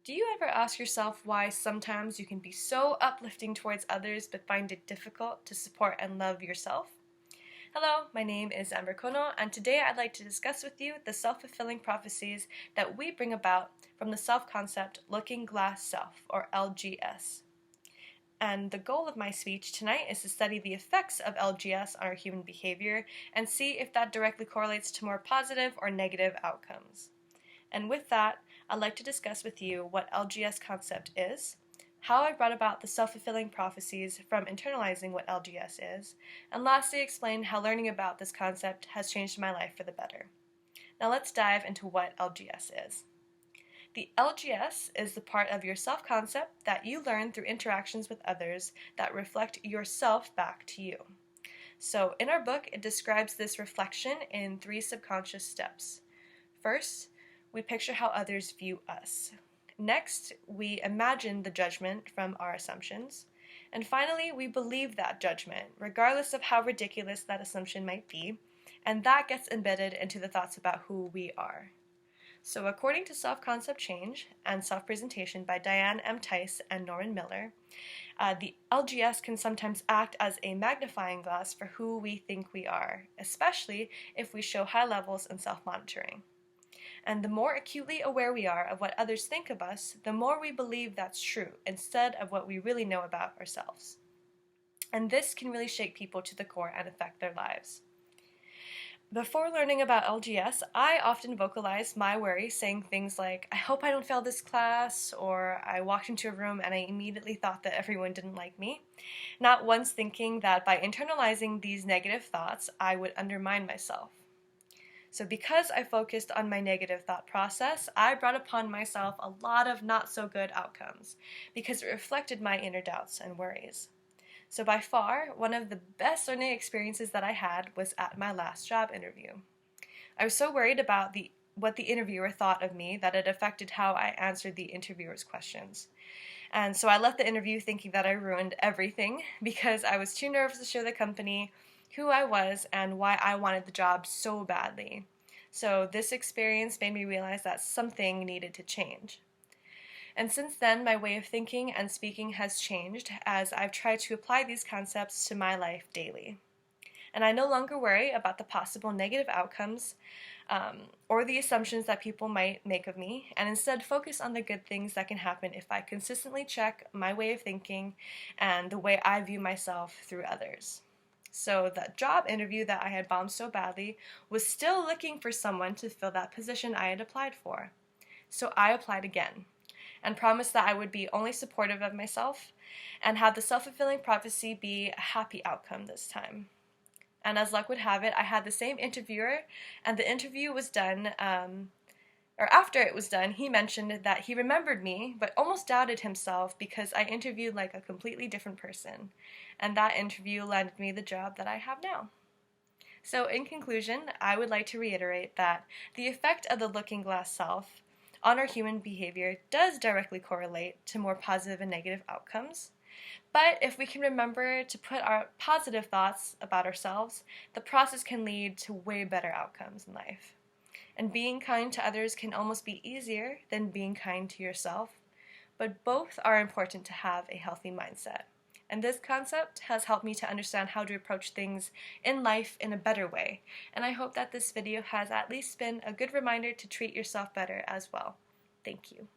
Do you ever ask yourself why sometimes you can be so uplifting towards others but find it difficult to support and love yourself? Hello, my name is Amber Kono, and today I'd like to discuss with you the self-fulfilling prophecies that we bring about from the self-concept Looking Glass Self, or LGS. And the goal of my speech tonight is to study the effects of LGS on our human behavior and see if that directly correlates to more positive or negative outcomes. And with that, I'd like to discuss with you what LGS concept is, how I brought about the self-fulfilling prophecies from internalizing what LGS is, and lastly explain how learning about this concept has changed my life for the better. Now let's dive into what LGS is. The LGS is the part of your self-concept that you learn through interactions with others that reflect yourself back to you. So in our book, it describes this reflection in 3 subconscious steps. First, we picture how others view us. Next, we imagine the judgment from our assumptions. And finally, we believe that judgment, regardless of how ridiculous that assumption might be, and that gets embedded into the thoughts about who we are. So according to Self-Concept Change and Self-Presentation by Diane M. Tice and Norman Miller, the LGS can sometimes act as a magnifying glass for who we think we are, especially if we show high levels in self-monitoring. And the more acutely aware we are of what others think of us, the more we believe that's true instead of what we really know about ourselves. And this can really shake people to the core and affect their lives. Before learning about LGS, I often vocalized my worry saying things like, I hope I don't fail this class, or I walked into a room and I immediately thought that everyone didn't like me, not once thinking that by internalizing these negative thoughts, I would undermine myself. So because I focused on my negative thought process, I brought upon myself a lot of not so good outcomes because it reflected my inner doubts and worries. So by far, one of the best learning experiences that I had was at my last job interview. I was so worried about what the interviewer thought of me that it affected how I answered the interviewer's questions. And so I left the interview thinking that I ruined everything because I was too nervous to show the company who I was and why I wanted the job so badly. So this experience made me realize that something needed to change. And since then, my way of thinking and speaking has changed as I've tried to apply these concepts to my life daily. And I no longer worry about the possible negative outcomes or the assumptions that people might make of me, and instead focus on the good things that can happen if I consistently check my way of thinking and the way I view myself through others. So the job interview that I had bombed so badly was still looking for someone to fill that position I had applied for. So I applied again and promised that I would be only supportive of myself and have the self-fulfilling prophecy be a happy outcome this time. And as luck would have it, I had the same interviewer, and the interview was done, or after it was done, he mentioned that he remembered me, but almost doubted himself because I interviewed like a completely different person. And that interview landed me the job that I have now. So in conclusion, I would like to reiterate that the effect of the looking glass self on our human behavior does directly correlate to more positive and negative outcomes. But if we can remember to put our positive thoughts about ourselves, the process can lead to way better outcomes in life. And being kind to others can almost be easier than being kind to yourself, but both are important to have a healthy mindset. And this concept has helped me to understand how to approach things in life in a better way. And I hope that this video has at least been a good reminder to treat yourself better as well. Thank you.